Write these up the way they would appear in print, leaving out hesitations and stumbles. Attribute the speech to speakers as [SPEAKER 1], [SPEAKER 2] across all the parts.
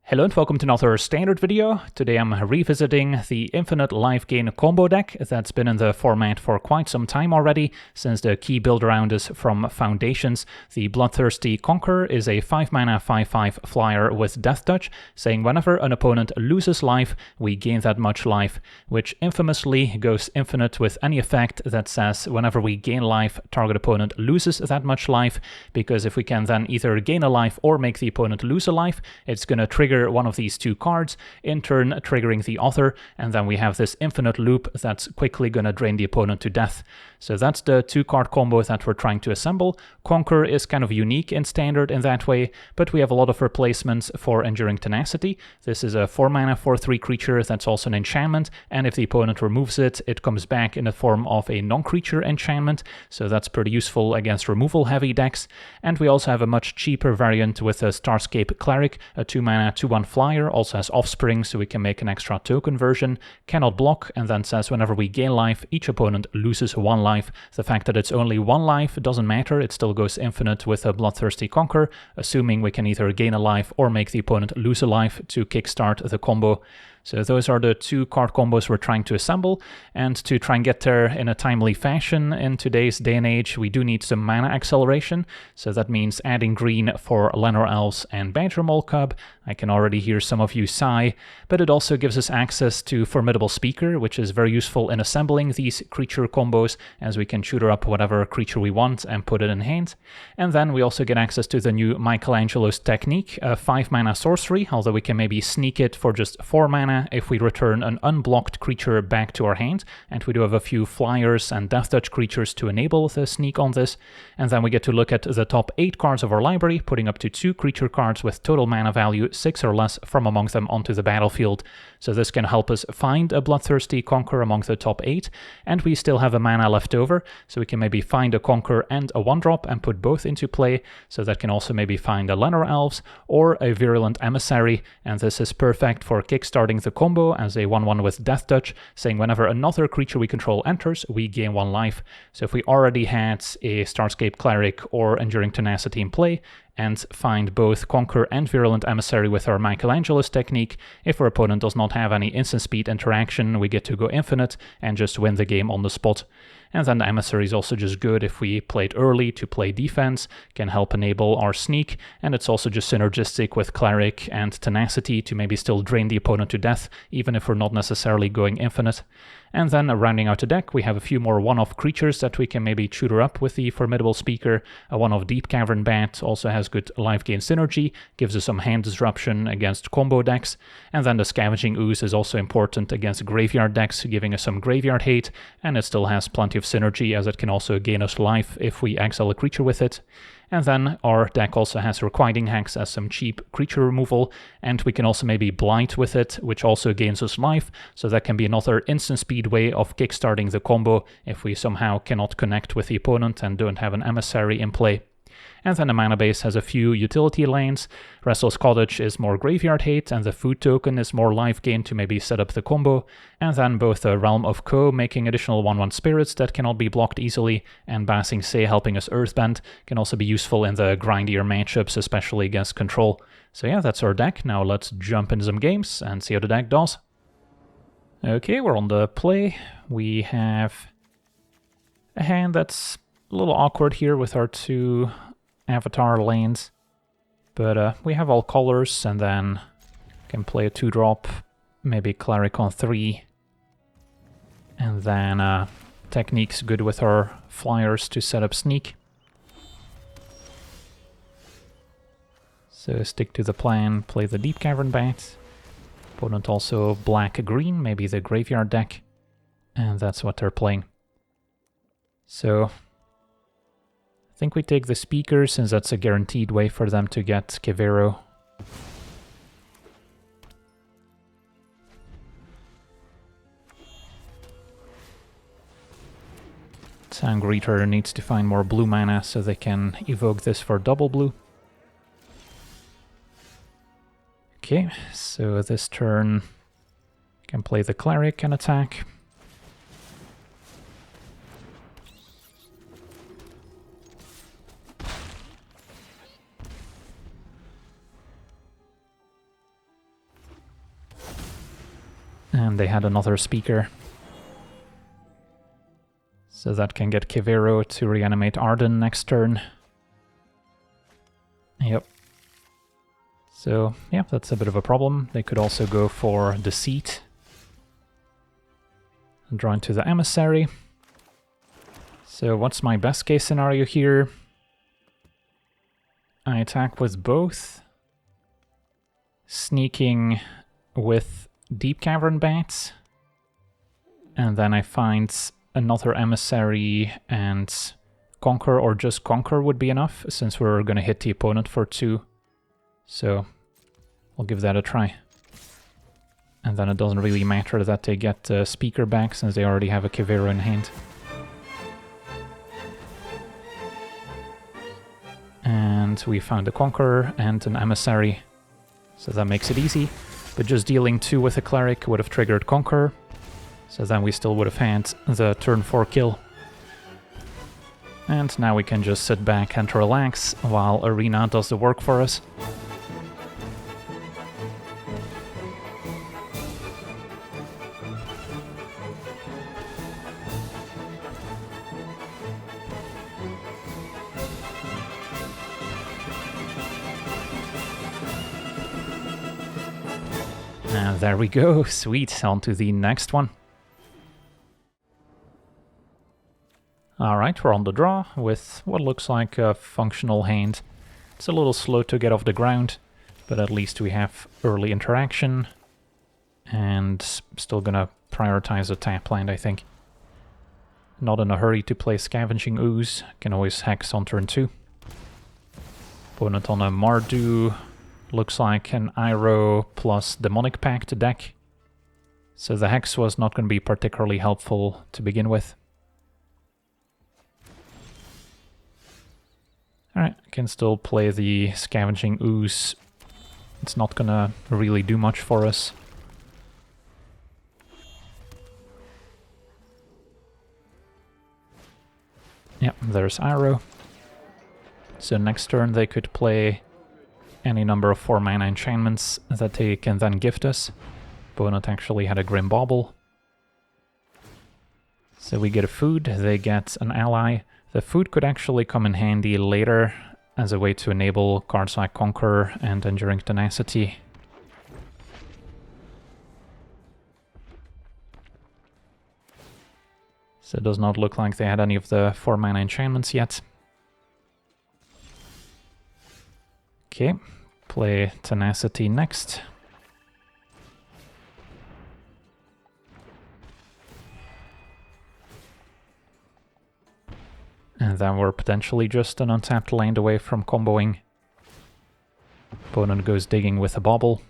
[SPEAKER 1] Hello and welcome to another standard video. Today I'm revisiting the infinite life gain combo deck that's been in the format for quite some time already, since the key build around is from Foundations. The Bloodthirsty Conqueror is a 5-mana 5/5 flyer with Death Touch, saying whenever an opponent loses life, we gain that much life, which infamously goes infinite with any effect that says whenever we gain life, target opponent loses that much life, because if we can then either gain a life or make the opponent lose a life, it's going to trigger one of these two cards, in turn triggering the other, and then we have this infinite loop that's quickly going to drain the opponent to death. So that's the two-card combo that we're trying to assemble. Conquer is kind of unique in Standard in that way, but we have a lot of replacements for Enduring Tenacity. This is a 4-mana 4/3 creature that's also an enchantment, and if the opponent removes it, it comes back in the form of a non-creature enchantment, so that's pretty useful against removal-heavy decks. And we also have a much cheaper variant with a Starscape Cleric, a 2-mana 2/1 flyer, also has Offspring, so we can make an extra token version, cannot block, and then says whenever we gain life, each opponent loses 1 life. The fact that it's only 1 life doesn't matter, it still goes infinite with a Bloodthirsty Conqueror, assuming we can either gain a life or make the opponent lose a life to kickstart the combo. So those are the two card combos we're trying to assemble, and to try and get there in a timely fashion in today's day and age, we do need some mana acceleration, so that means adding green for Llanowar Elves and Badger Mole Cub. I can already hear some of you sigh, but it also gives us access to Formidable Speaker, which is very useful in assembling these creature combos, as we can tutor up whatever creature we want and put it in hand. And then we also get access to the new Michelangelo's Technique, a 5-mana sorcery, although we can maybe sneak it for just 4 mana if we return an unblocked creature back to our hand, and we do have a few flyers and Death Touch creatures to enable the sneak on this. And then we get to look at the top 8 cards of our library, putting up to 2 creature cards with total mana value 6 or less from among them onto the battlefield. So this can help us find a Bloodthirsty Conqueror among the top 8, and we still have a mana left over, so we can maybe find a Conqueror and a 1-drop and put both into play, so that can also maybe find a Llanowar Elves or a Virulent Emissary, and this is perfect for kickstarting the combo as a 1/1 with Death Touch, saying whenever another creature we control enters, we gain 1 life. So if we already had a Starscape Cleric or Enduring Tenacity in play, and find both Conquer and Virulent Emissary with our Michelangelo's Technique, if our opponent does not have any instant speed interaction, we get to go infinite and just win the game on the spot. And then the Emissary is also just good if we play it early to play defense, can help enable our sneak, and it's also just synergistic with Cleric and Tenacity to maybe still drain the opponent to death, even if we're not necessarily going infinite. And then rounding out the deck, we have a few more one-off creatures that we can maybe tutor up with the Formidable Speaker. A one-off Deep Cavern Bat also has good life gain synergy, gives us some hand disruption against combo decks. And then the Scavenging Ooze is also important against graveyard decks, giving us some graveyard hate, and it still has plenty of synergy as it can also gain us life if we exile a creature with it. And then our deck also has Requiting Hex as some cheap creature removal, and we can also maybe Blight with it, which also gains us life, so that can be another instant speed way of kickstarting the combo if we somehow cannot connect with the opponent and don't have an Emissary in play. And then the mana base has a few utility lanes. Restless Cottage is more graveyard hate, and the food token is more life gain to maybe set up the combo. And then both the Realm of Ko making additional 1/1 spirits that cannot be blocked easily, and Basing Say helping us Earthbend can also be useful in the grindier matchups, especially against control. So yeah, that's our deck. Now let's jump into some games and see how the deck does. Okay, we're on the play. We have a hand that's a little awkward here with our 2 Avatar lanes, but we have all colors, and then can play a 2-drop, maybe Cleric on 3, and then Technique's good with our flyers to set up sneak. So stick to the plan, play the Deep Cavern Bat. Opponent also black-green, maybe the graveyard deck, and that's what they're playing. So I think we take the Speaker, since that's a guaranteed way for them to get Kevero. Sangreater needs to find more blue mana so they can evoke this for double blue. Okay, so this turn can play the Cleric and attack. And they had another speaker. So that can get Kivero to reanimate Arden next turn. Yep. So, yeah, that's a bit of a problem. They could also go for Deceit. And draw into the Emissary. So what's my best case scenario here? I attack with both. Sneaking with Deep Cavern Bats. And then I find another Emissary and Conquer, or just Conquer would be enough, since we're going to hit the opponent for 2. So we'll give that a try. And then it doesn't really matter that they get Speaker back, since they already have a Kivero in hand. And we found a Conqueror and an Emissary, so that makes it easy. But just dealing 2 with a Cleric would have triggered Conqueror, so then we still would have had the turn 4 kill. And now we can just sit back and relax while Arena does the work for us. And there we go, sweet, on to the next one. Alright, we're on the draw with what looks like a functional hand. It's a little slow to get off the ground, but at least we have early interaction. And still gonna prioritize the tap land, I think. Not in a hurry to play Scavenging Ooze, can always Hex on turn 2. Opponent on a Mardu, looks like an Iroh plus Demonic Pact deck. So the Hex was not going to be particularly helpful to begin with. Alright, can still play the Scavenging Ooze. It's not gonna really do much for us. Yep, there's Iroh. So next turn they could play any number of 4-mana enchantments that they can then gift us. Opponent actually had a Grim Bauble. So we get a food, they get an ally. The food could actually come in handy later as a way to enable cards like Conqueror and Enduring Tenacity. So it does not look like they had any of the 4-mana enchantments yet. Okay, play Tenacity next. And then we're potentially just an untapped land away from comboing. Opponent goes digging with a Bauble.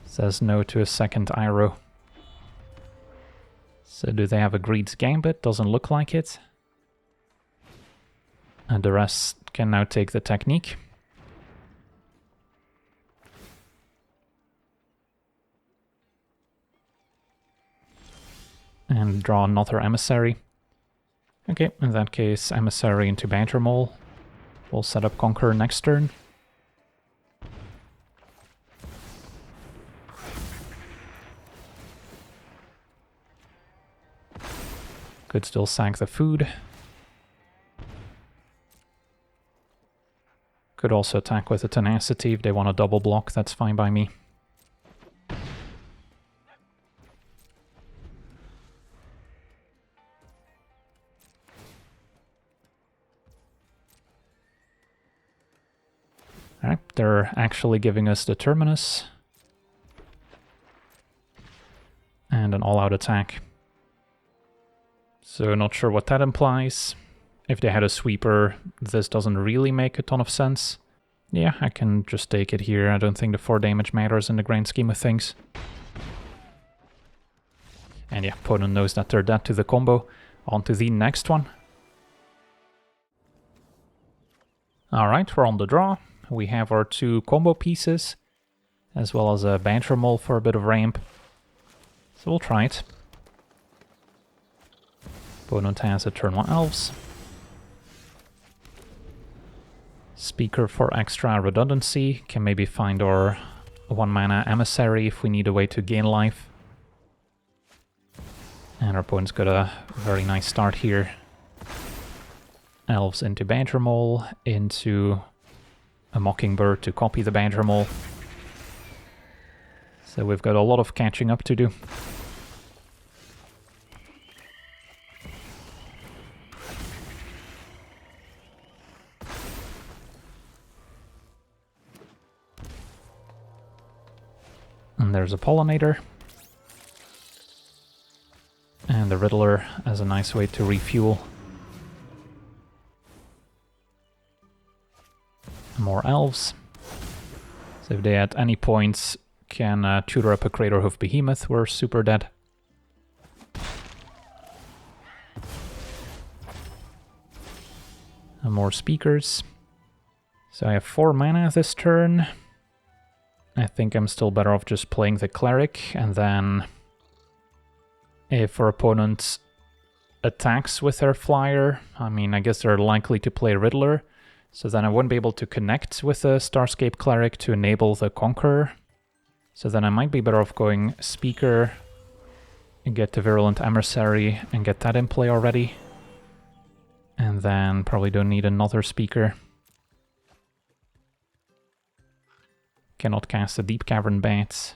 [SPEAKER 1] Says no to a second Iroh. So do they have a Greed's Gambit? Doesn't look like it. And the rest can now take the technique. And draw another Emissary. Okay, in that case, Emissary into Badger Mole. We'll set up Conqueror next turn. Could still sack the food. Could also attack with a Tenacity if they want to double block, that's fine by me. Alright, they're actually giving us the Terminus. And an all-out attack. So not sure what that implies. If they had a sweeper, this doesn't really make a ton of sense. Yeah, I can just take it here. I don't think the 4 damage matters in the grand scheme of things. And yeah, opponent knows that they're dead to the combo. On to the next one. Alright, we're on the draw. We have our 2 combo pieces, as well as a Badger Mole for a bit of ramp. So we'll try it. Opponent has a turn 1 Elves. Speaker for extra redundancy. Can maybe find our 1 mana Emissary if we need a way to gain life. And our opponent's got a very nice start here. Elves into Badger Mole, into a Mockingbird to copy the Badger Mole. So we've got a lot of catching up to do. And there's a Pollinator. And the Riddler as a nice way to refuel. More elves. So if they at any points can tutor up a Craterhoof Behemoth, we're super dead. And more speakers. So I have 4 mana this turn. I think I'm still better off just playing the Cleric, and then if our opponent attacks with their flyer, I mean, I guess they're likely to play Riddler, so then I wouldn't be able to connect with the Starscape Cleric to enable the Conqueror. So then I might be better off going Speaker, and get the Virulent Emissary, and get that in play already. And then probably don't need another Speaker. Cannot cast a Deep Cavern Bat.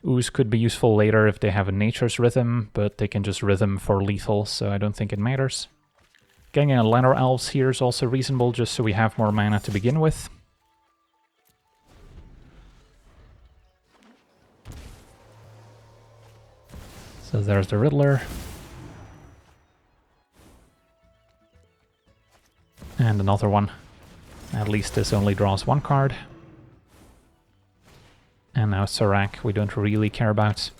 [SPEAKER 1] Ooze could be useful later if they have a Nature's Rhythm, but they can just Rhythm for lethal, so I don't think it matters. Getting a Lanor Elves here is also reasonable, just so we have more mana to begin with. So there's the Riddler. And another one. At least this only draws 1 card. And now Serac, we don't really care about.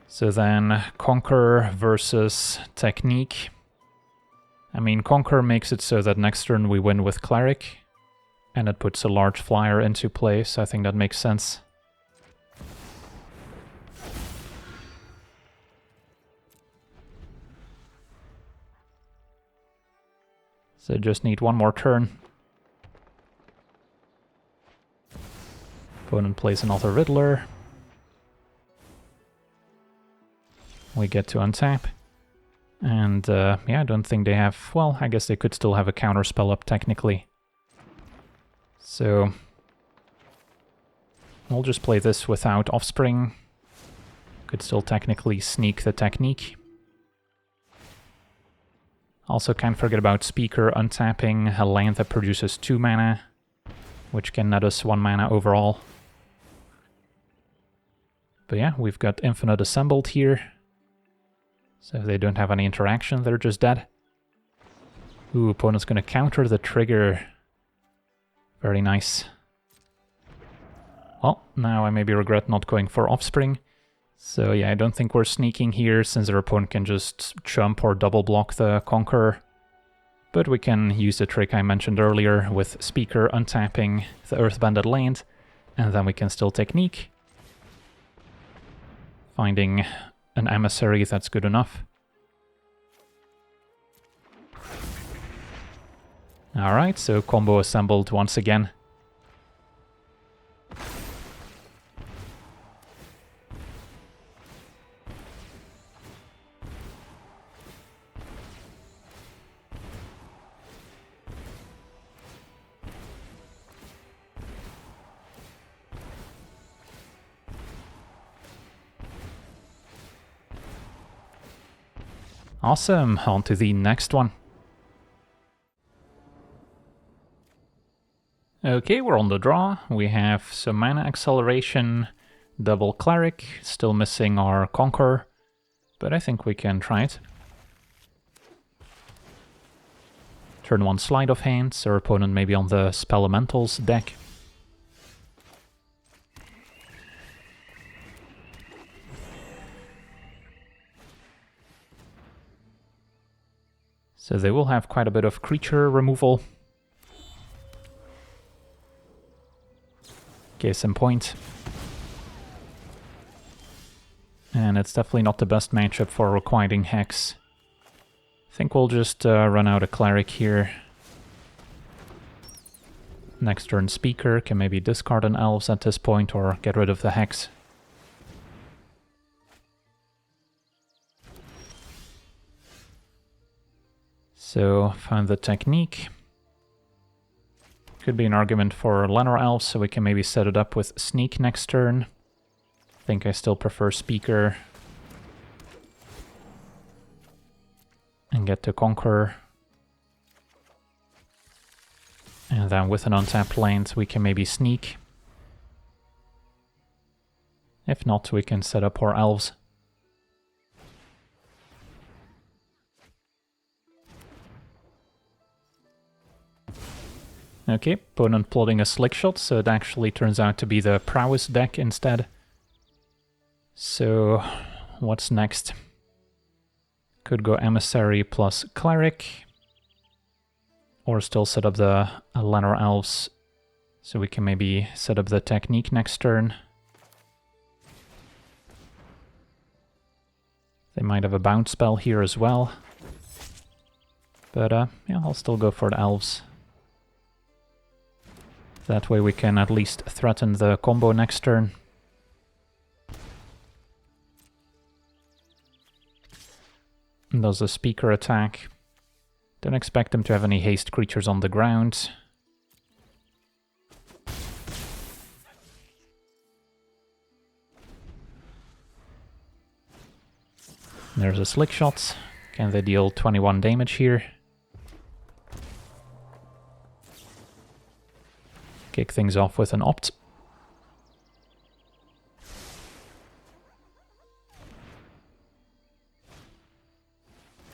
[SPEAKER 1] So then, Conqueror versus Technique. I mean, Conqueror makes it so that next turn we win with Cleric, and it puts a large flyer into play, so I think that makes sense. So just need 1 more turn. Opponent plays another Riddler. We get to untap. And yeah, I don't think they have... Well, I guess they could still have a counter spell up technically. So we'll just play this without Offspring. Could still technically sneak the Technique. Also can't forget about Speaker untapping a land that produces 2 mana, which can net us 1 mana overall. But yeah, we've got Infinite assembled here. So if they don't have any interaction, they're just dead. Ooh, opponent's gonna counter the trigger. Very nice. Well, now I maybe regret not going for Offspring. So yeah, I don't think we're sneaking here, since our opponent can just jump or double block the Conqueror. But we can use the trick I mentioned earlier with Speaker untapping the Earthbanded land, and then we can still Technique. Finding an Emissary that's good enough. Alright, so combo assembled once again. Awesome, on to the next one. Okay, we're on the draw. We have some mana acceleration, double Cleric, still missing our Conqueror, but I think we can try it. Turn 1 Sleight of Hand, so our opponent may be on the Spell Elementals deck. So they will have quite a bit of creature removal. Case in point. And it's definitely not the best matchup for requiting Hex. I think we'll just run out a Cleric here. Next turn Speaker, can maybe discard an Elves at this point or get rid of the Hex. So, found the technique. Could be an argument for Llanowar Elves, so we can maybe set it up with Sneak next turn. I think I still prefer Speaker. And get to Conqueror. And then with an untapped land, we can maybe Sneak. If not, we can set up our Elves. Okay, opponent plotting a slick shot, so it actually turns out to be the prowess deck instead. So, what's next? Could go Emissary plus Cleric, or still set up the Llanowar Elves, so we can maybe set up the technique next turn. They might have a bounce spell here as well, but yeah, I'll still go for the Elves. That way we can at least threaten the combo next turn. Does a Speaker attack. Don't expect them to have any haste creatures on the ground. There's a Slick Shot. Can they deal 21 damage here? Kick things off with an Opt.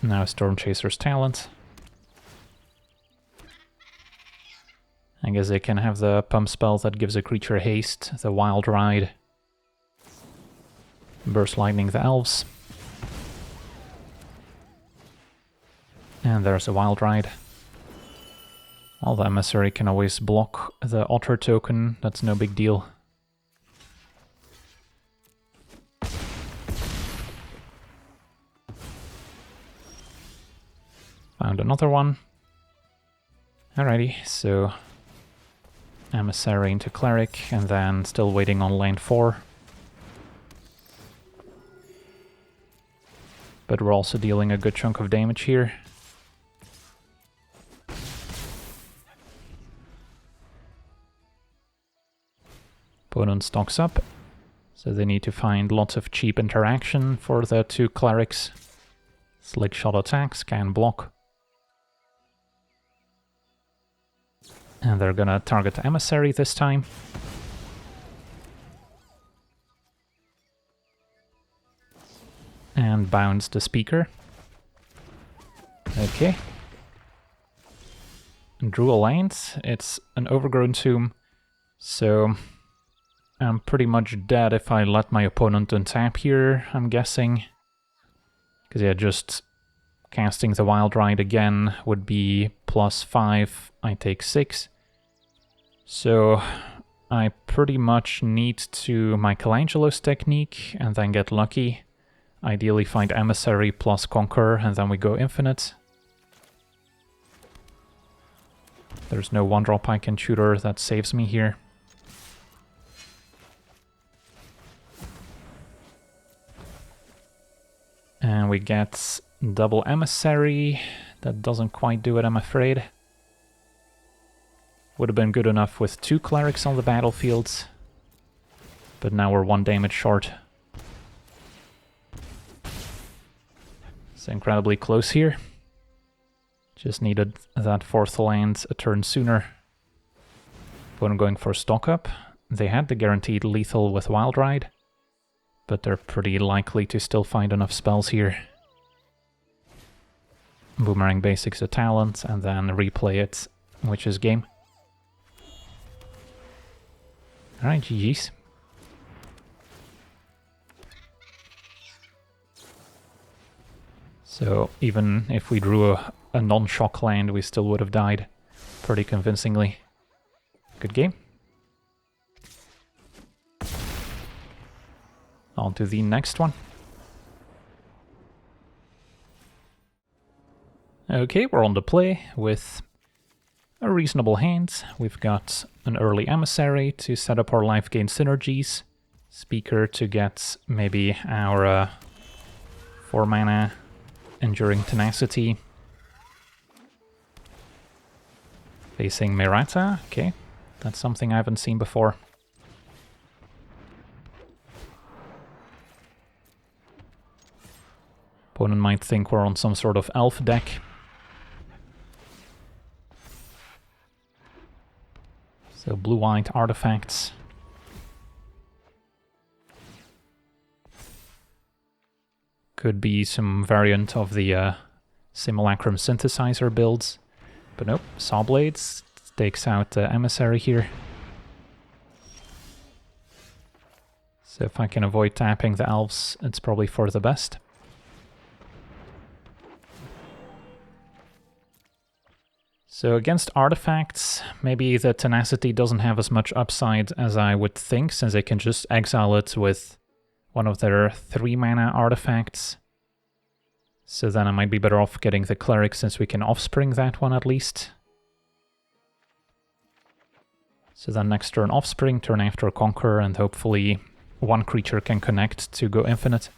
[SPEAKER 1] Now Stormchaser's Talent. I guess they can have the pump spell that gives a creature haste, the Wild Ride. Burst Lightning the Elves. And there's a Wild Ride. Well, the Emissary can always block the Otter token, that's no big deal. Found another one. Alrighty, so Emissary into Cleric, and then still waiting on lane 4. But we're also dealing a good chunk of damage here. Opponent stocks up, so they need to find lots of cheap interaction for the 2 Clerics. Slick Shot attacks, can block. And they're gonna target the Emissary this time. And bounce the Speaker. Okay. Drew a land. It's an Overgrown Tomb, so I'm pretty much dead if I let my opponent untap here, I'm guessing. Because yeah, just casting the Wild Ride again would be +5, I take 6. So I pretty much need to Michelangelo's technique and then get lucky. Ideally find Emissary plus Conqueror and then we go infinite. There's no 1-drop I can tutor that saves me here. And we get double Emissary. That doesn't quite do it, I'm afraid. Would have been good enough with 2 Clerics on the battlefield. But now we're 1 damage short. It's incredibly close here. Just needed that 4th land a turn sooner. Opponent going for stock up. They had the guaranteed lethal with Wild Ride, but they're pretty likely to still find enough spells here. Boomerang Basics a talent, and then replay it, which is game. Alright, GG's. So even if we drew a non-shock land, we still would have died pretty convincingly. Good game. On to the next one. Okay, we're on the play with a reasonable hand. We've got an early emissary to set up our life gain synergies. Speaker to get maybe our 4 mana enduring tenacity. Facing Mirata, okay. That's something I haven't seen before. Opponent might think we're on some sort of elf deck. So blue-white artifacts. Could be some variant of the Simulacrum Synthesizer builds. But nope, Sawblades takes out the Emissary here. So if I can avoid tapping the elves, it's probably for the best. So against artifacts, maybe the tenacity doesn't have as much upside as I would think, since they can just exile it with one of their 3 mana artifacts. So then I might be better off getting the Cleric, since we can offspring that one at least. So then next turn offspring, turn after Conqueror, and hopefully one creature can connect to go infinite.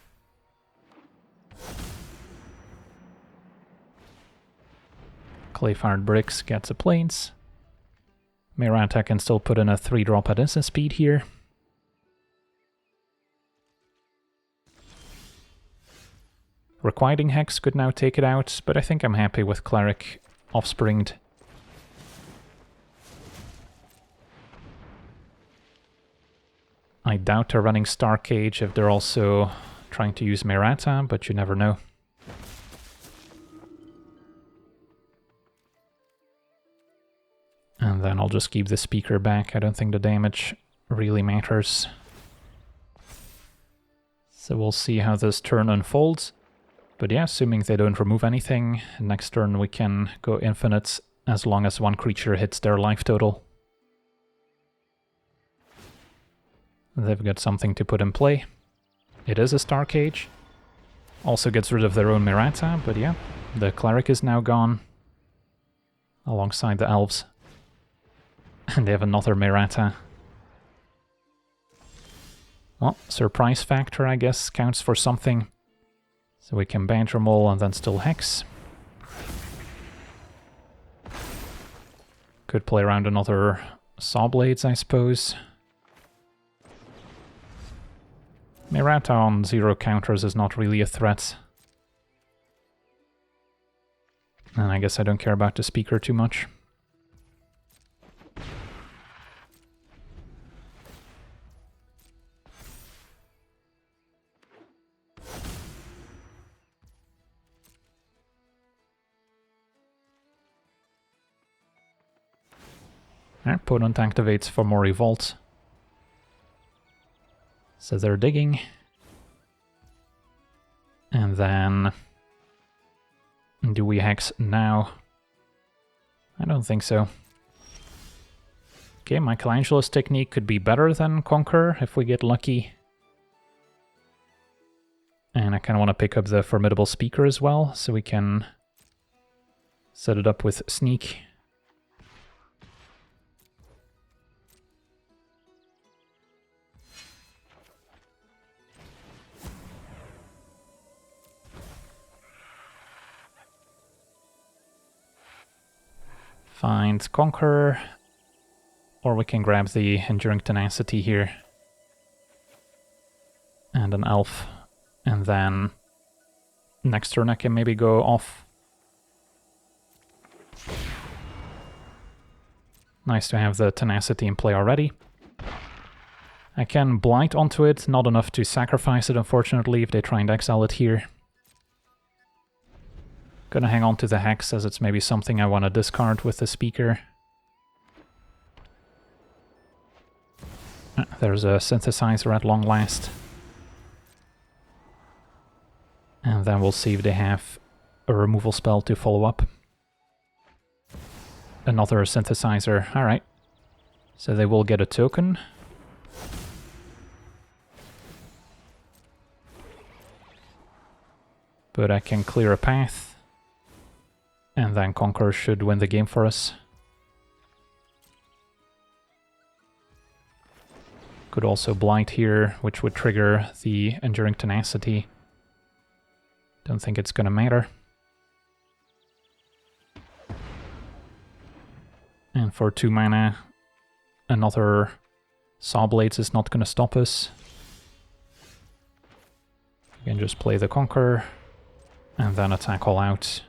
[SPEAKER 1] Clayfired Bricks gets a Plains. Mirata can still put in a 3-drop at instant speed here. Requiting Hex could now take it out, but I think I'm happy with Cleric offspringed. I doubt they're running Star Cage if they're also trying to use Mirata, but you never know. And then I'll just keep the Speaker back. I don't think the damage really matters. So we'll see how this turn unfolds. But yeah, assuming they don't remove anything, next turn we can go infinite as long as one creature hits their life total. They've got something to put in play. It is a Star Cage. Also gets rid of their own Mirata, but yeah, the Cleric is now gone. Alongside the Elves. And they have another Mirata. Well, Surprise Factor, I guess, counts for something. So we can Banter Mole and then still Hex. Could play around another Sawblades, I suppose. Mirata on 0 counters is not really a threat. And I guess I don't care about the Speaker too much. Our opponent activates for more Revolt. So they're digging. And then... do we Hex now? I don't think so. Okay, Michelangelo's technique could be better than Conqueror if we get lucky. And I kind of want to pick up the Formidable Speaker as well, so we can set it up with Sneak. Find Conqueror, or we can grab the Enduring Tenacity here. And an Elf. And then next turn I can maybe go off. Nice to have the Tenacity in play already. I can Blight onto it, not enough to sacrifice it unfortunately if they try and exile it here. Gonna hang on to the Hex as it's maybe something I want to discard with the Speaker. There's a Synthesizer at long last. And then we'll see if they have a removal spell to follow up. Another Synthesizer, alright. So they will get a token. But I can clear a path. and then Conqueror should win the game for us. Could also Blight here, which would trigger the Enduring Tenacity. Don't think it's gonna matter. And for 2 mana, another Saw Blades is not gonna stop us. You can just play the Conqueror, and then attack all out.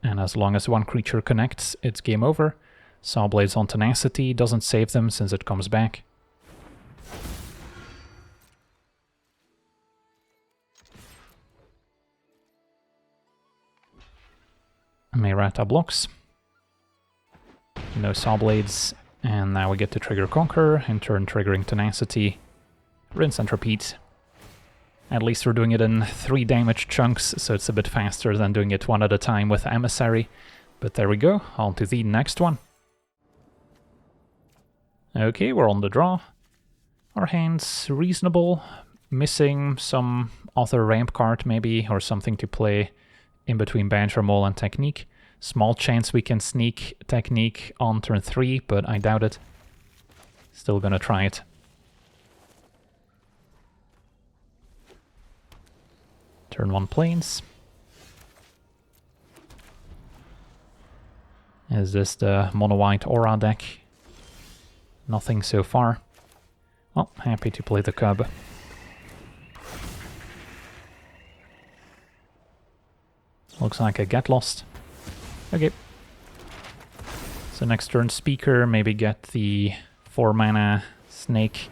[SPEAKER 1] And as long as one creature connects, it's game over. Saw Blades on Tenacity doesn't save them since it comes back. Meyrata blocks. No Saw Blades, and now we get to trigger Conqueror, in turn triggering Tenacity. Rinse and repeat. At least we're doing it in 3 damage chunks, so it's a bit faster than doing it one at a time with Emissary. But there we go, on to the next one. Okay, we're on the draw. Our hand's reasonable, missing some other ramp card maybe, or something to play in between Badger Maul and Technique. Small chance we can sneak Technique on turn 3, but I doubt it. Still gonna try it. Turn 1 Plains. Is this the mono-white aura deck? Nothing so far. Well, happy to play the Cub. Looks like a Get Lost. Okay. So next turn Speaker, maybe get the 4 mana Snake.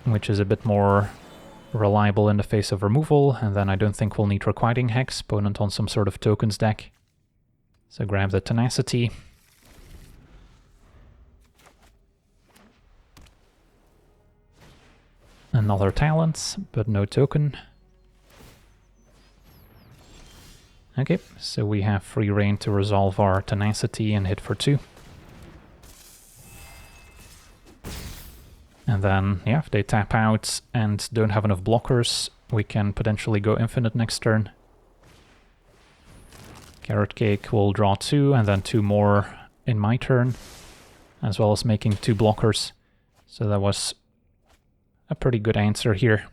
[SPEAKER 1] Which is a bit more reliable in the face of removal, and then I don't think we'll need Requiting Hex, opponent on some sort of tokens deck. So grab the Tenacity. Another Talent, but no token. Okay, so we have free reign to resolve our Tenacity and hit for 2. And then, yeah, if they tap out and don't have enough blockers, we can potentially go infinite next turn. Carrot Cake will draw 2, and then 2 more in my turn, as well as making 2 blockers. So that was a pretty good answer here.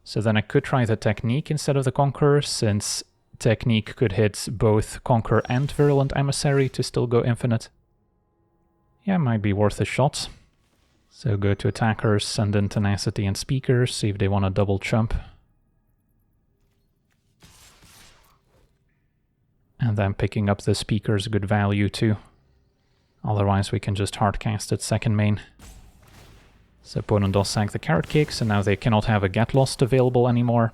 [SPEAKER 1] So then I could try the Technique instead of the Conqueror, since Technique could hit both Conqueror and Virulent Emissary to still go infinite. Yeah, might be worth a shot. So go to attackers, send in Tenacity and Speakers, see if they want to double chump. And then picking up the Speaker's good value too. Otherwise we can just hardcast it second main. So opponent does sack the Carrot Cake, so now they cannot have a Get Lost available anymore.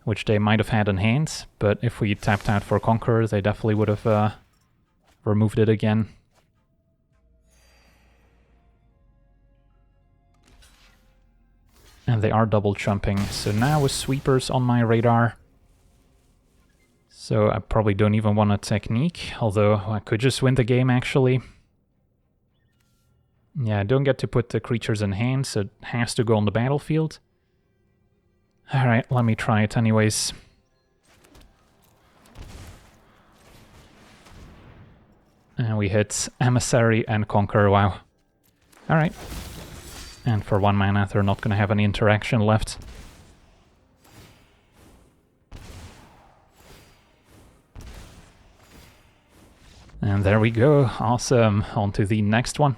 [SPEAKER 1] Which they might have had in hand, but if we tapped out for Conqueror, they definitely would have removed it again. And they are double chumping, so now with Sweepers on my radar. So I probably don't even want a Technique, although I could just win the game actually. Yeah, I don't get to put the creatures in hand, so it has to go on the battlefield. Alright, let me try it anyways. And we hit Emissary and Conqueror, wow. Alright. And for 1 mana, they're not going to have any interaction left. And there we go, awesome. On to the next one.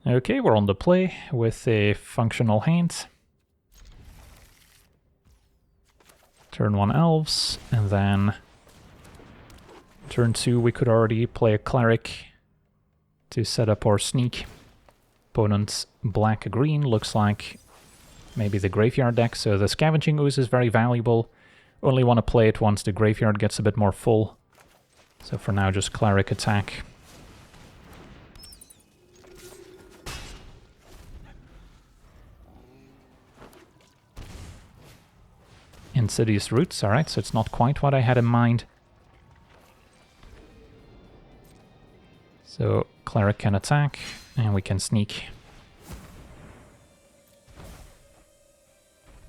[SPEAKER 1] Okay, we're on the play with a functional hand. Turn 1 Elves, and then turn 2 we could already play a Cleric to set up our sneak. Opponent's black-green looks like maybe the Graveyard deck, so the Scavenging Ooze is very valuable. Only want to play it once the Graveyard gets a bit more full. So for now just Cleric attack. Insidious Roots, alright, so it's not quite what I had in mind. So Cleric can attack, and we can sneak.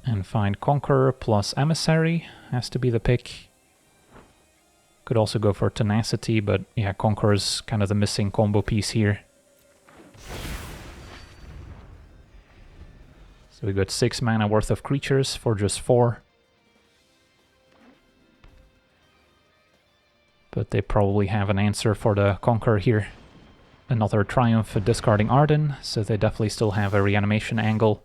[SPEAKER 1] And find Conqueror plus Emissary has to be the pick. Could also go for Tenacity, but yeah, Conqueror's kind of the missing combo piece here. So we got 6 mana worth of creatures for just 4. But they probably have an answer for the Conqueror here. Another Triumph discarding Arden, so they definitely still have a reanimation angle.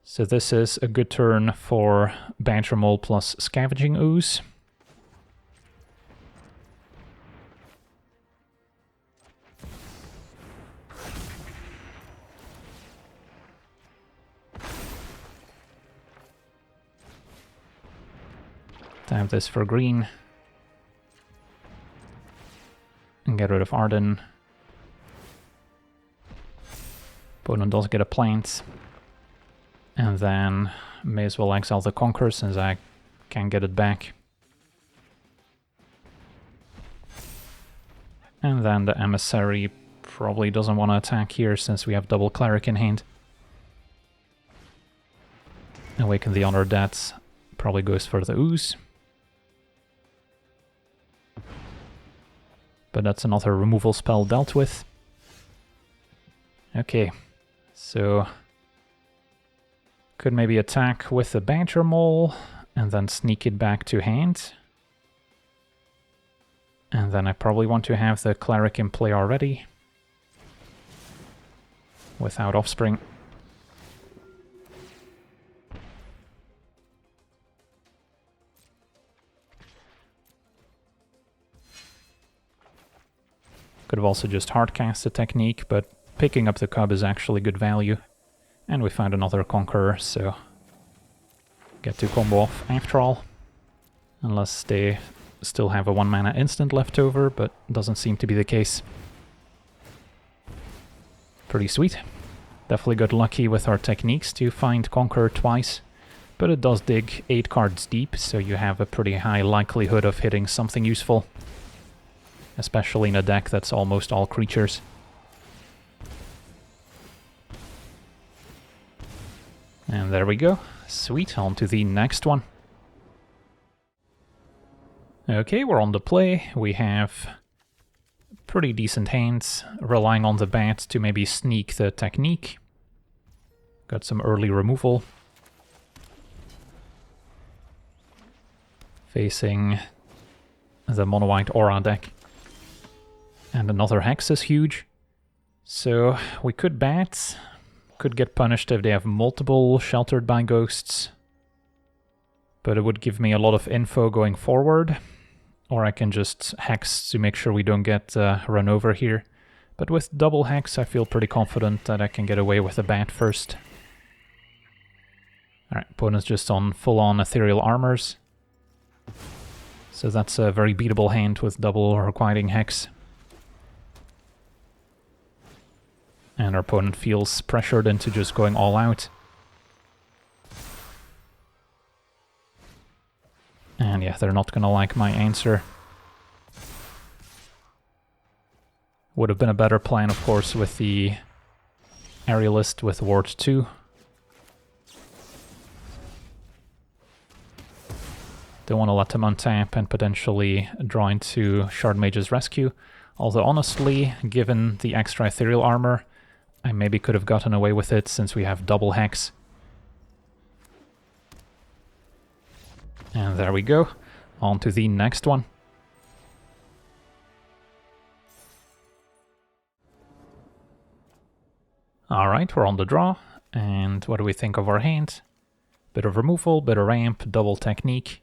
[SPEAKER 1] So this is a good turn for Badger Mole plus Scavenging Ooze. Tap this for green. And get rid of Arden. Opponent does get a plant. And then may as well exile the Conqueror since I can't get it back. And then the Emissary probably doesn't want to attack here since we have double Cleric in hand. Awaken the Undead probably goes for the Ooze. But that's another removal spell dealt with. Okay, so could maybe attack with the Badger Mole and then sneak it back to hand. And then I probably want to have the Cleric in play already. Without Offspring. Could have also just hardcast the technique, but picking up the Cub is actually good value. And we found another Conqueror, so get to combo off after all. Unless they still have a 1 mana instant left over, but doesn't seem to be the case. Pretty sweet. Definitely got lucky with our techniques to find Conqueror twice. But it does dig 8 cards deep, so you have a pretty high likelihood of hitting something useful. Especially in a deck that's almost all creatures. And there we go. Sweet, on to the next one. Okay, we're on the play. We have pretty decent hands, relying on the bat to maybe sneak the technique. Got some early removal. Facing the mono-white Aura deck. And another Hex is huge. So we could bat, could get punished if they have multiple Sheltered by Ghosts. But it would give me a lot of info going forward. Or I can just Hex to make sure we don't get run over here. But with double Hex I feel pretty confident that I can get away with the bat first. Alright, opponent's just on full-on Ethereal Armors. So that's a very beatable hand with double Requiting Hex. And our opponent feels pressured into just going all out. And yeah, they're not gonna like my answer. Would have been a better plan, of course, with the Aerialist with Ward 2. Don't want to let them untap and potentially draw into Shard Mage's Rescue. Although honestly, given the extra Ethereal Armor, I maybe could have gotten away with it since we have double Hex. And there we go. On to the next one. Alright, we're on the draw. And what do we think of our hand? Bit of removal, bit of ramp, double technique.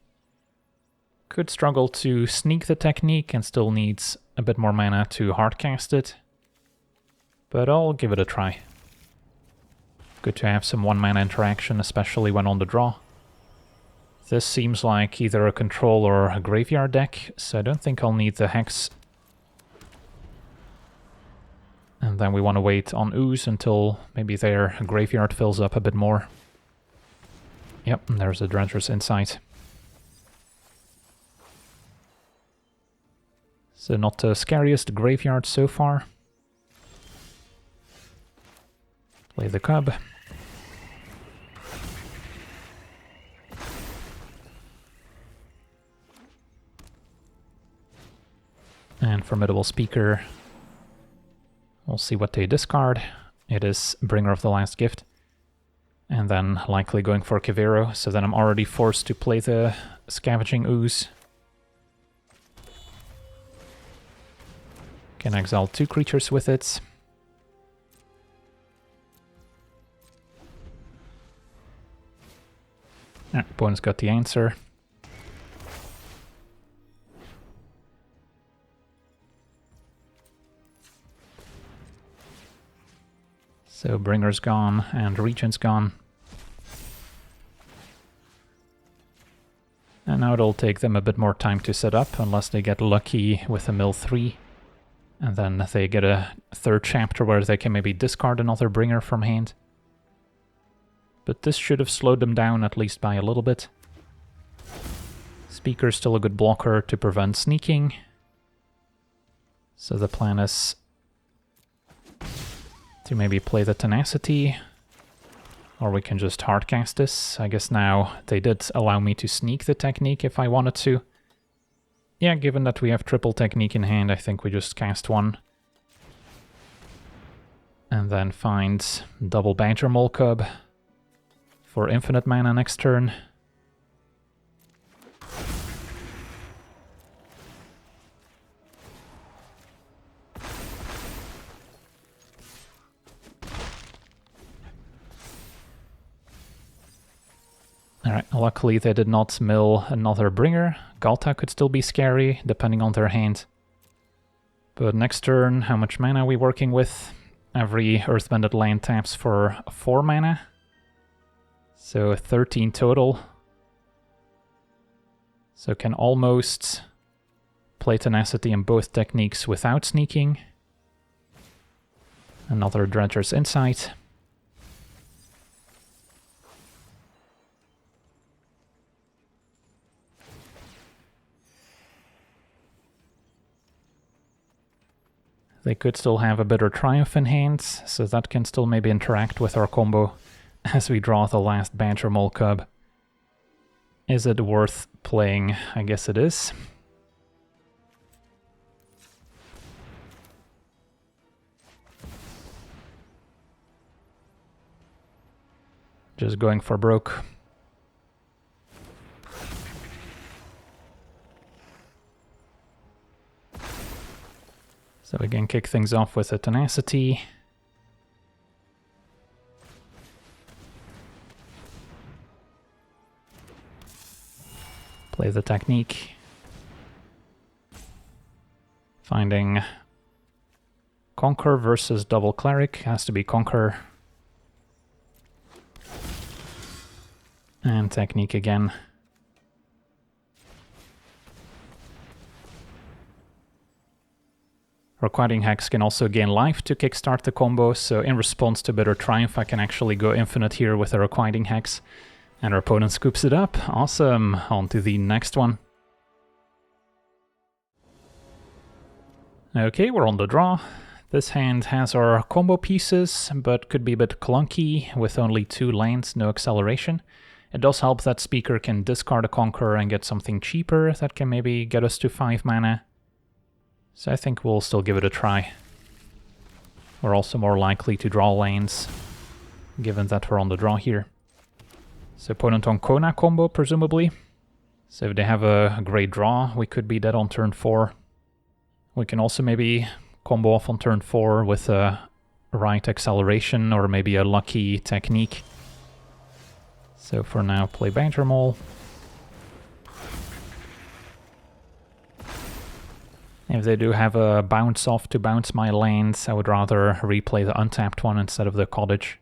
[SPEAKER 1] Could struggle to sneak the technique and still needs a bit more mana to hardcast it. But I'll give it a try. Good to have some 1 mana interaction, especially when on the draw. This seems like either a control or a graveyard deck, so I don't think I'll need the Hex. And then we want to wait on Ooze until maybe their graveyard fills up a bit more. Yep, and there's a Dredger's Insight. So not the scariest graveyard so far. Play the Cub. And Formidable Speaker. We'll see what they discard. It is Bringer of the Last Gift. And then likely going for Kivero, so then I'm already forced to play the Scavenging Ooze. Can exile 2 creatures with it. Opponent's got the answer. So Bringer's gone and Regent's gone. And now it'll take them a bit more time to set up, unless they get lucky with a mill 3. And then they get a 3rd chapter where they can maybe discard another Bringer from hand. But this should have slowed them down at least by a little bit. Speaker's still a good blocker to prevent sneaking. So the plan is to maybe play the Tenacity, or we can just hardcast this. I guess now they did allow me to sneak the Technique if I wanted to. Yeah, given that we have triple Technique in hand, I think we just cast one. And then find double Badger Mole Cub for infinite mana next turn. Alright, luckily they did not mill another Bringer. Galta could still be scary, depending on their hand. But next turn, how much mana are we working with? Every Earthbended land taps for 4 mana. So 13 total. So can almost play Tenacity in both techniques without sneaking. Another Dredger's Insight. They could still have a Bitter Triumph in hand, so that can still maybe interact with our combo as we draw the last Badger Mole Cub. Is it worth playing? I guess it is. Just going for broke. So we can kick things off with a Tenacity. Play the Technique. Finding Conquer versus double Cleric. Has to be Conquer. And Technique again. Requiring Hex can also gain life to kickstart the combo, so in response to Bitter Triumph I can actually go infinite here with a Requiring Hex. And our opponent scoops it up. Awesome. On to the next one. Okay, we're on the draw. This hand has our combo pieces, but could be a bit clunky with only 2 lands, no acceleration. It does help that Speaker can discard a Conqueror and get something cheaper that can maybe get us to 5 mana. So I think we'll still give it a try. We're also more likely to draw lanes, given that we're on the draw here. So opponent on Kona combo, presumably. So if they have a great draw, we could be dead on turn 4. We can also maybe combo off on turn 4 with a right acceleration or maybe a lucky technique. So for now, play Badger Mole. If they do have a bounce off to bounce my lands, I would rather replay the untapped one instead of the Cottage.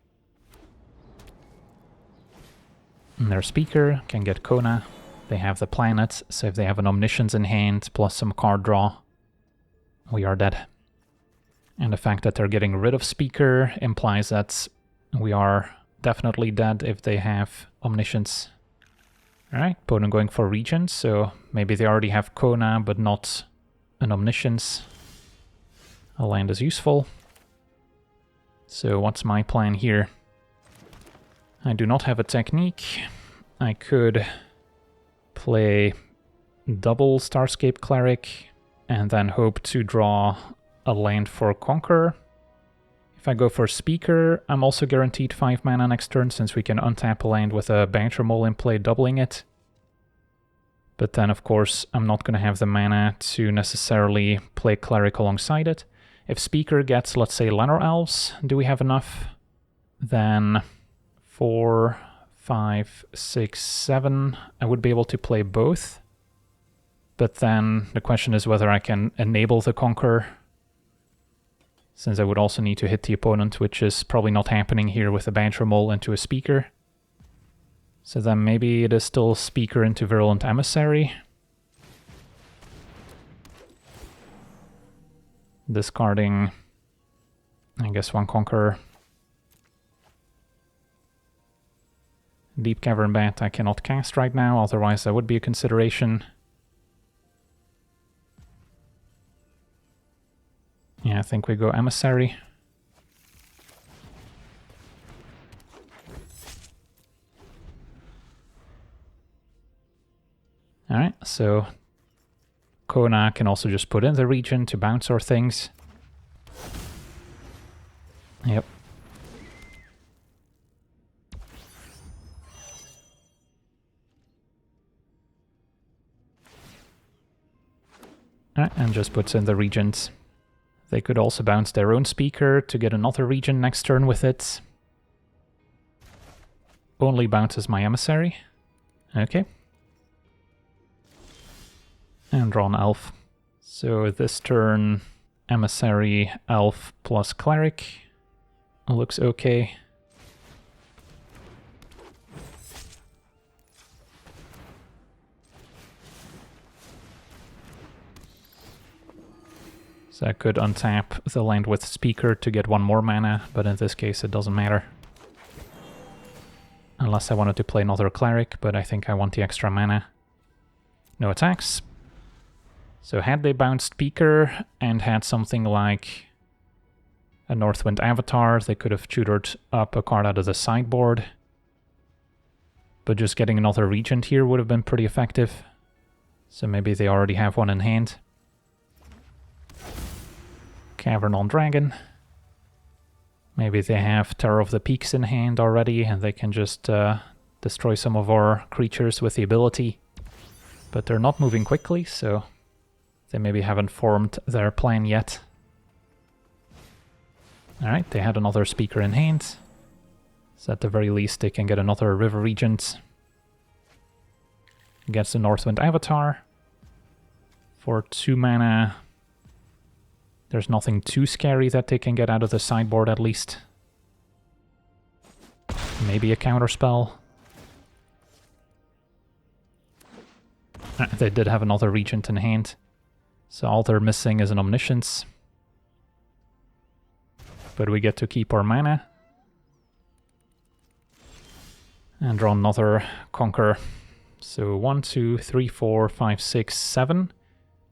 [SPEAKER 1] And their Speaker can get Kona. They have the planet, so if they have an Omniscience in hand plus some card draw, we are dead. And the fact that they're getting rid of Speaker implies that we are definitely dead if they have Omniscience. Alright, opponent going for Regent, so maybe they already have Kona but not an Omniscience. A land is useful. So what's my plan here? I do not have a technique. I could play double Starscape Cleric and then hope to draw a land for Conqueror. If I go for Speaker, I'm also guaranteed 5 mana next turn, since we can untap a land with a Banter Mole in play, doubling it. But then, of course, I'm not going to have the mana to necessarily play Cleric alongside it. If Speaker gets, let's say, Llanowar Elves, do we have enough? Then 4, 5, 6, 7, I would be able to play both. But then the question is whether I can enable the Conqueror, since I would also need to hit the opponent, which is probably not happening here with a Banter Mole into a Speaker. So then maybe it is still Speaker into Virulent Emissary. Discarding, I guess, 1 Conqueror. Deep Cavern Bat I cannot cast right now, otherwise that would be a consideration. Yeah, I think we go Emissary. Alright, so Kona can also just put in the region to bounce our things. Yep. Alright, and just puts in the regions. They could also bounce their own Speaker to get another region next turn with it. Only bounces my Emissary. Okay. And draw an Elf. So this turn, Emissary, Elf plus Cleric. Looks okay. So I could untap the land with Speaker to get 1 more mana, but in this case it doesn't matter. Unless I wanted to play another Cleric, but I think I want the extra mana. No attacks. So had they bounced Speaker and had something like a Northwind Avatar, they could have tutored up a card out of the sideboard. But just getting another Regent here would have been pretty effective. So maybe they already have one in hand. Cavern on Dragon. Maybe they have Terror of the Peaks in hand already, and they can just destroy some of our creatures with the ability. But they're not moving quickly, so they maybe haven't formed their plan yet. Alright, they had another Speaker in hand. So at the very least they can get another River Regent. Gets the Northwind Avatar. For 2 mana, there's nothing too scary that they can get out of the sideboard at least. Maybe a counterspell. They did have another Regent in hand. So all they're missing is an Omniscience. But we get to keep our mana. And draw another Conqueror. So 1, 2, 3, 4, 5, 6, 7.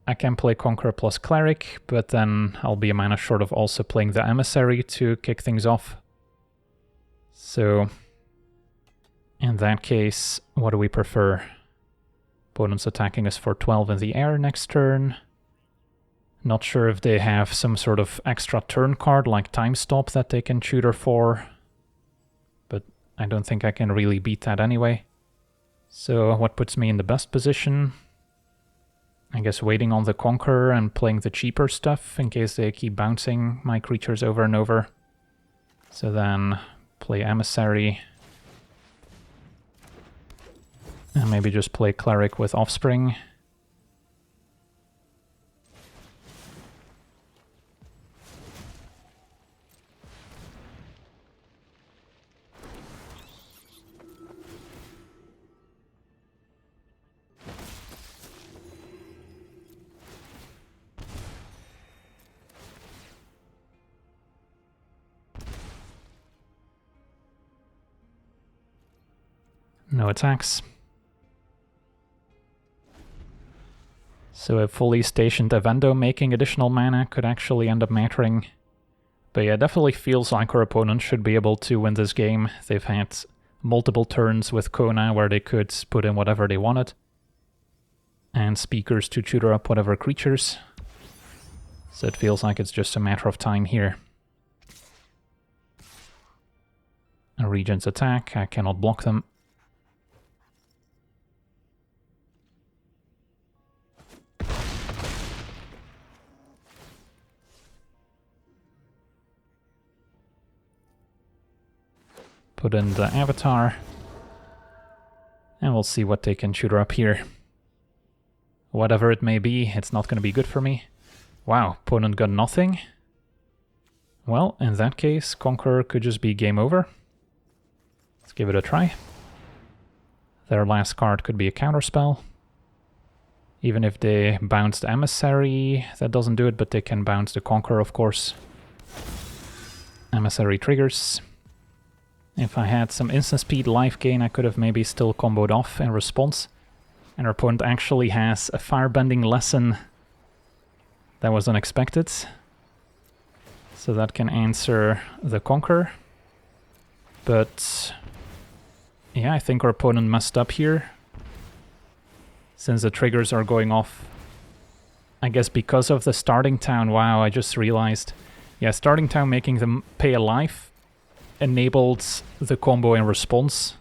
[SPEAKER 1] I can play Conqueror plus Cleric, but then I'll be a mana short of also playing the Emissary to kick things off. So in that case, what do we prefer? Opponents attacking us for 12 in the air next turn. Not sure if they have some sort of extra turn card like Time Stop that they can tutor for. But I don't think I can really beat that anyway. So what puts me in the best position? I guess waiting on the Conqueror and playing the cheaper stuff in case they keep bouncing my creatures over and over. So then play Emissary. And maybe just play Cleric with Offspring. No attacks. So a fully stationed Evendo making additional mana could actually end up mattering. But yeah, it definitely feels like our opponent should be able to win this game. They've had multiple turns with Kona where they could put in whatever they wanted. And Speakers to tutor up whatever creatures. So it feels like it's just a matter of time here. A Regent's attack, I cannot block them. Put in the Avatar. And we'll see what they can tutor up here. Whatever it may be, it's not going to be good for me. Wow, opponent got nothing. Well, in that case, Conqueror could just be game over. Let's give it a try. Their last card could be a counterspell. Even if they bounce the Emissary, that doesn't do it, but they can bounce the Conqueror, of course. Emissary triggers. If I had some instant speed life gain, I could have maybe still comboed off in response. And our opponent actually has a firebending lesson that was unexpected. So that can answer the Conqueror. But yeah, I think our opponent messed up here. Since the triggers are going off, I guess because of the starting town. Wow, I just realized. Yeah, starting town making them pay a life enabled the combo in response.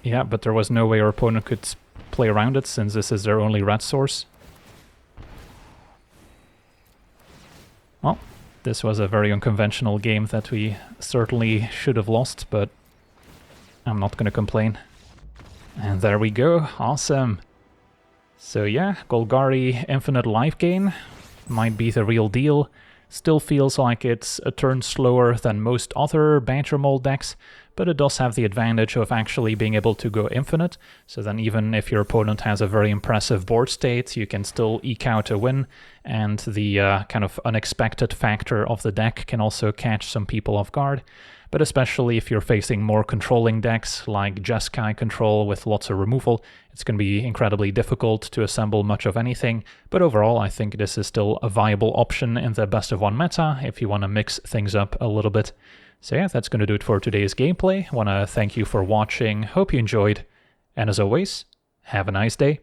[SPEAKER 1] Yeah, but there was no way our opponent could play around it since this is their only red source. Well, this was a very unconventional game that we certainly should have lost, but I'm not going to complain. And there we go, awesome. So yeah, Golgari infinite life gain might be the real deal. Still feels like it's a turn slower than most other Badger Mold decks, but it does have the advantage of actually being able to go infinite, so then even if your opponent has a very impressive board state, you can still eke out a win, and the kind of unexpected factor of the deck can also catch some people off guard. But especially if you're facing more controlling decks like Jeskai control with lots of removal, it's going to be incredibly difficult to assemble much of anything. But overall, I think this is still a viable option in the best of one meta if you want to mix things up a little bit. So yeah, that's going to do it for today's gameplay. I want to thank you for watching, hope you enjoyed, and as always, have a nice day.